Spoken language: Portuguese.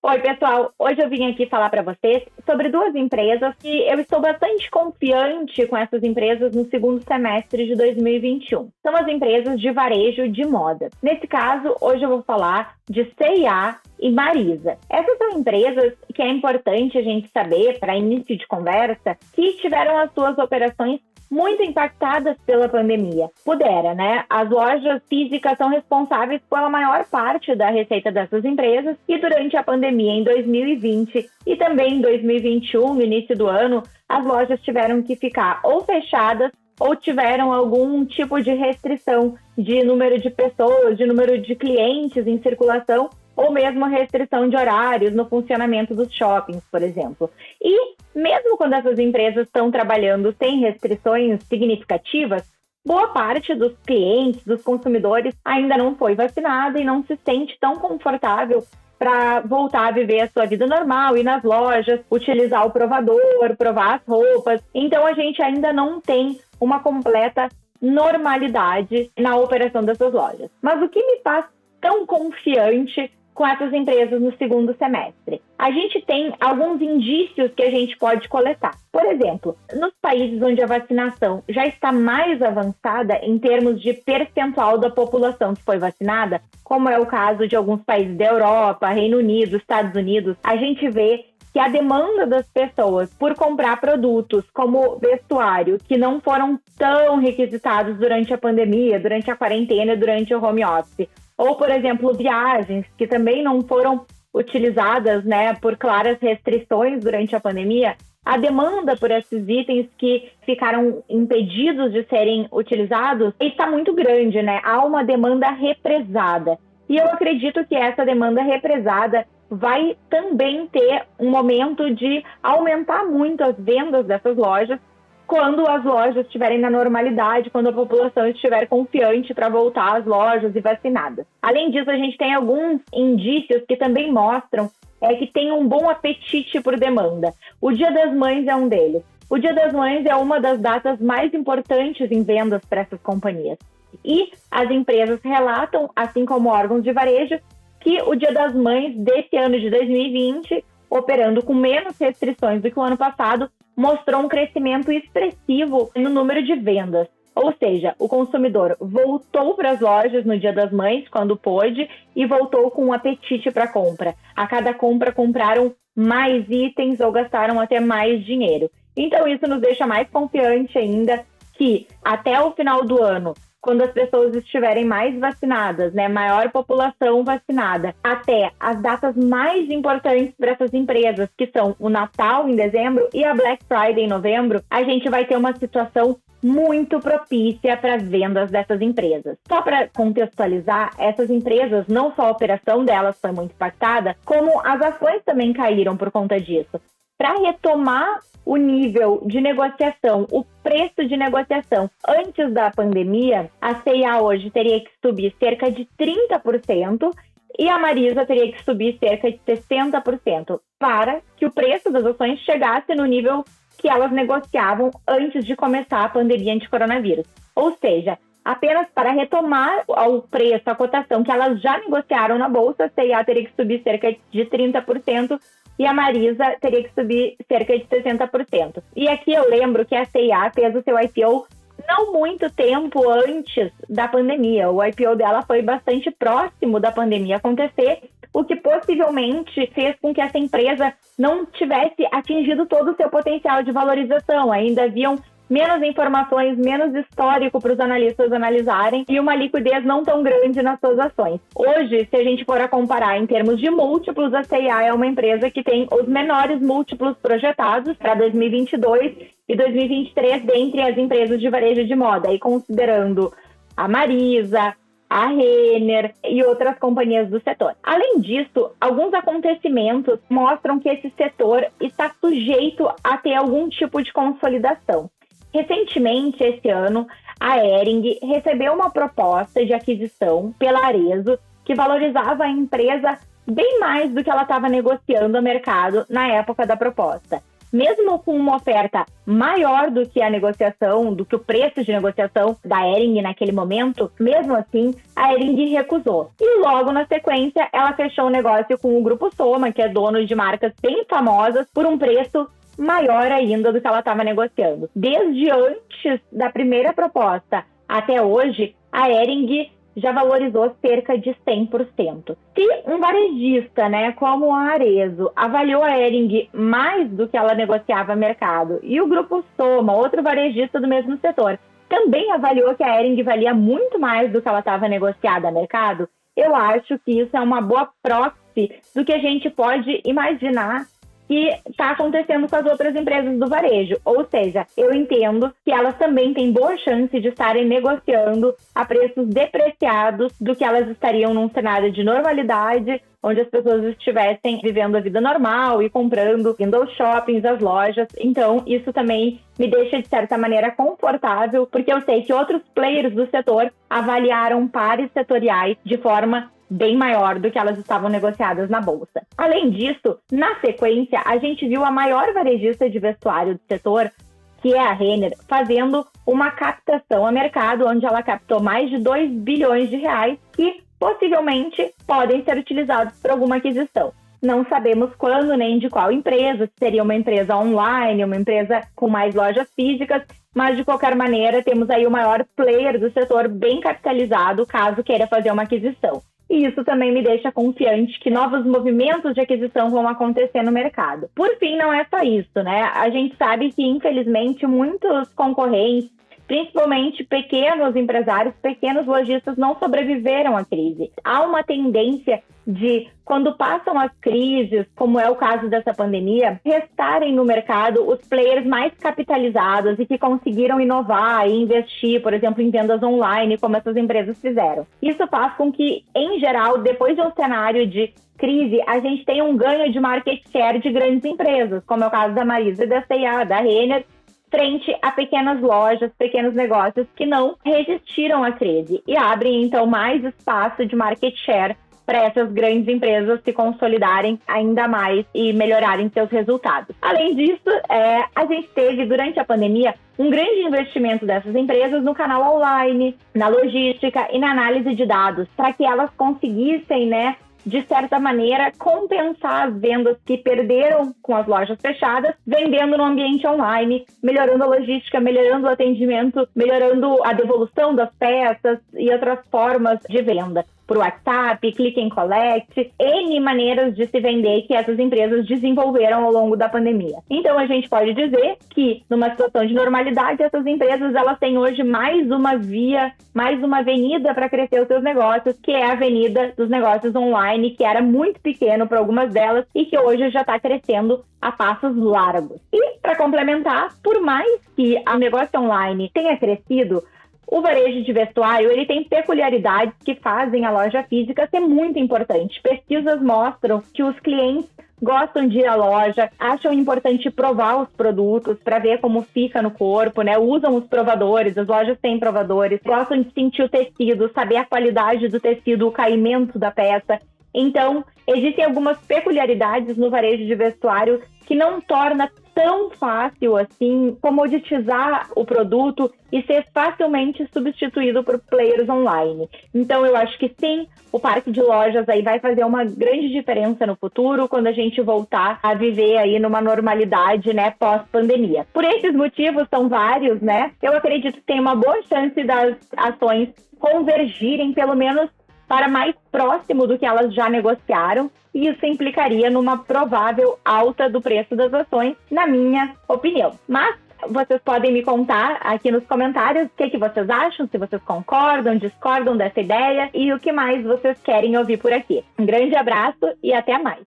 Oi, pessoal. Hoje eu vim aqui falar para vocês sobre duas empresas que eu estou bastante confiante com essas empresas no segundo semestre de 2021. São as empresas de varejo de moda. Nesse caso, hoje eu vou falar de C&A e Marisa. Essas são empresas que é importante a gente saber, para início de conversa, que tiveram as suas operações muito impactadas pela pandemia. Pudera, né? As lojas físicas são responsáveis pela maior parte da receita dessas empresas e durante a pandemia em 2020 e também em 2021, no início do ano, as lojas tiveram que ficar ou fechadas ou tiveram algum tipo de restrição de número de pessoas, de número de clientes em circulação, ou mesmo restrição de horários no funcionamento dos shoppings, por exemplo. E mesmo quando essas empresas estão trabalhando sem restrições significativas, boa parte dos clientes, dos consumidores, ainda não foi vacinada e não se sente tão confortável para voltar a viver a sua vida normal, ir nas lojas, utilizar o provador, provar as roupas. Então, a gente ainda não tem uma completa normalidade na operação dessas lojas. Mas o que me faz tão confiante com essas empresas no segundo semestre? A gente tem alguns indícios que a gente pode coletar. Por exemplo, nos países onde a vacinação já está mais avançada em termos de percentual da população que foi vacinada, como é o caso de alguns países da Europa, Reino Unido, Estados Unidos, a gente vê que a demanda das pessoas por comprar produtos como vestuário que não foram tão requisitados durante a pandemia, durante a quarentena, durante o home office, ou, por exemplo, viagens que também não foram utilizadas, né, por claras restrições durante a pandemia, a demanda por esses itens que ficaram impedidos de serem utilizados está muito grande, né? Há uma demanda represada. E eu acredito que essa demanda represada vai também ter um momento de aumentar muito as vendas dessas lojas quando as lojas estiverem na normalidade, quando a população estiver confiante para voltar às lojas e vacinada. Além disso, a gente tem alguns indícios que também mostram que tem um bom apetite por demanda. O Dia das Mães é um deles. O Dia das Mães é uma das datas mais importantes em vendas para essas companhias. E as empresas relatam, assim como órgãos de varejo, que o Dia das Mães desse ano de 2020, operando com menos restrições do que o ano passado, mostrou um crescimento expressivo no número de vendas. Ou seja, o consumidor voltou para as lojas no Dia das Mães, quando pôde, e voltou com um apetite para compra. A cada compra compraram mais itens ou gastaram até mais dinheiro. Então isso nos deixa mais confiante ainda que até o final do ano, quando as pessoas estiverem mais vacinadas, né, maior população vacinada, até as datas mais importantes para essas empresas, que são o Natal em dezembro e a Black Friday em novembro, a gente vai ter uma situação muito propícia para as vendas dessas empresas. Só para contextualizar, essas empresas, não só a operação delas foi muito impactada, como as ações também caíram por conta disso. Para retomar o nível de negociação, o preço de negociação antes da pandemia, a C&A hoje teria que subir cerca de 30% e a Marisa teria que subir cerca de 60% para que o preço das ações chegasse no nível que elas negociavam antes de começar a pandemia anti-coronavírus. Ou seja, apenas para retomar o preço, a cotação que elas já negociaram na Bolsa, a C&A teria que subir cerca de 30%, e a Marisa teria que subir cerca de 60%. E aqui eu lembro que a C&A fez o seu IPO não muito tempo antes da pandemia. O IPO dela foi bastante próximo da pandemia acontecer, o que possivelmente fez com que essa empresa não tivesse atingido todo o seu potencial de valorização. Ainda haviam menos informações, menos histórico para os analistas analisarem e uma liquidez não tão grande nas suas ações. Hoje, se a gente for a comparar em termos de múltiplos, a C&A é uma empresa que tem os menores múltiplos projetados para 2022 e 2023 dentre as empresas de varejo de moda, e considerando a Marisa, a Renner e outras companhias do setor. Além disso, alguns acontecimentos mostram que esse setor está sujeito a ter algum tipo de consolidação. Recentemente, esse ano, a Hering recebeu uma proposta de aquisição pela Arezzo que valorizava a empresa bem mais do que ela estava negociando ao mercado na época da proposta. mesmo com uma oferta maior do que a negociação, do que o preço de negociação da Hering naquele momento, mesmo assim, a Hering recusou. E logo na sequência, ela fechou um negócio com o Grupo Soma, que é dono de marcas bem famosas, por um preço maior ainda do que ela estava negociando. Desde antes da primeira proposta até hoje, a Hering já valorizou cerca de 100%. Se um varejista, como a Arezzo, avaliou a Hering mais do que ela negociava no mercado, e o Grupo Soma, outro varejista do mesmo setor, também avaliou que a Hering valia muito mais do que ela estava negociada no mercado, eu acho que isso é uma boa proxy do que a gente pode imaginar que está acontecendo com as outras empresas do varejo. Ou seja, eu entendo que elas também têm boa chance de estarem negociando a preços depreciados do que elas estariam num cenário de normalidade, onde as pessoas estivessem vivendo a vida normal e comprando, indo aos shoppings, às lojas. Então, isso também me deixa, de certa maneira, confortável, porque eu sei que outros players do setor avaliaram pares setoriais de forma bem maior do que elas estavam negociadas na bolsa. Além disso, na sequência, a gente viu a maior varejista de vestuário do setor, que é a Renner, fazendo uma captação a mercado, onde ela captou mais de 2 bilhões de reais, que possivelmente podem ser utilizados para alguma aquisição. Não sabemos quando nem de qual empresa, se seria uma empresa online, uma empresa com mais lojas físicas, mas de qualquer maneira temos aí o maior player do setor bem capitalizado, caso queira fazer uma aquisição. E isso também me deixa confiante que novos movimentos de aquisição vão acontecer no mercado. Por fim, não é só isso, A gente sabe que, infelizmente, muitos concorrentes, principalmente pequenos empresários, pequenos lojistas, não sobreviveram à crise. Há uma tendência de, quando passam as crises, como é o caso dessa pandemia, restarem no mercado os players mais capitalizados e que conseguiram inovar e investir, por exemplo, em vendas online, como essas empresas fizeram. Isso faz com que, em geral, depois de um cenário de crise, a gente tenha um ganho de market share de grandes empresas, como é o caso da Marisa, da C&A, da Renner, frente a pequenas lojas, pequenos negócios que não resistiram à crise e abrem, então, mais espaço de market share para essas grandes empresas se consolidarem ainda mais e melhorarem seus resultados. Além disso, a gente teve, durante a pandemia, um grande investimento dessas empresas no canal online, na logística e na análise de dados, para que elas conseguissem, de certa maneira, compensar as vendas que perderam com as lojas fechadas, vendendo no ambiente online, melhorando a logística, melhorando o atendimento, melhorando a devolução das peças e outras formas de venda. Por WhatsApp, Click and Collect, N maneiras de se vender que essas empresas desenvolveram ao longo da pandemia. Então, a gente pode dizer que, numa situação de normalidade, essas empresas elas têm hoje mais uma via, mais uma avenida para crescer os seus negócios, que é a avenida dos negócios online, que era muito pequeno para algumas delas e que hoje já está crescendo a passos largos. E, para complementar, por mais que o negócio online tenha crescido, o varejo de vestuário ele tem peculiaridades que fazem a loja física ser muito importante. Pesquisas mostram que os clientes gostam de ir à loja, acham importante provar os produtos para ver como fica no corpo, Usam os provadores, as lojas têm provadores, gostam de sentir o tecido, saber a qualidade do tecido, o caimento da peça. Então, existem algumas peculiaridades no varejo de vestuário que não torna tão fácil assim comoditizar o produto e ser facilmente substituído por players online. Então eu acho que sim, o parque de lojas aí vai fazer uma grande diferença no futuro quando a gente voltar a viver aí numa normalidade, pós-pandemia. Por esses motivos, são vários, eu acredito que tem uma boa chance das ações convergirem pelo menos para mais próximo do que elas já negociaram, e isso implicaria numa provável alta do preço das ações, na minha opinião. Mas vocês podem me contar aqui nos comentários o que vocês acham, se vocês concordam, discordam dessa ideia e o que mais vocês querem ouvir por aqui. Um grande abraço e até mais!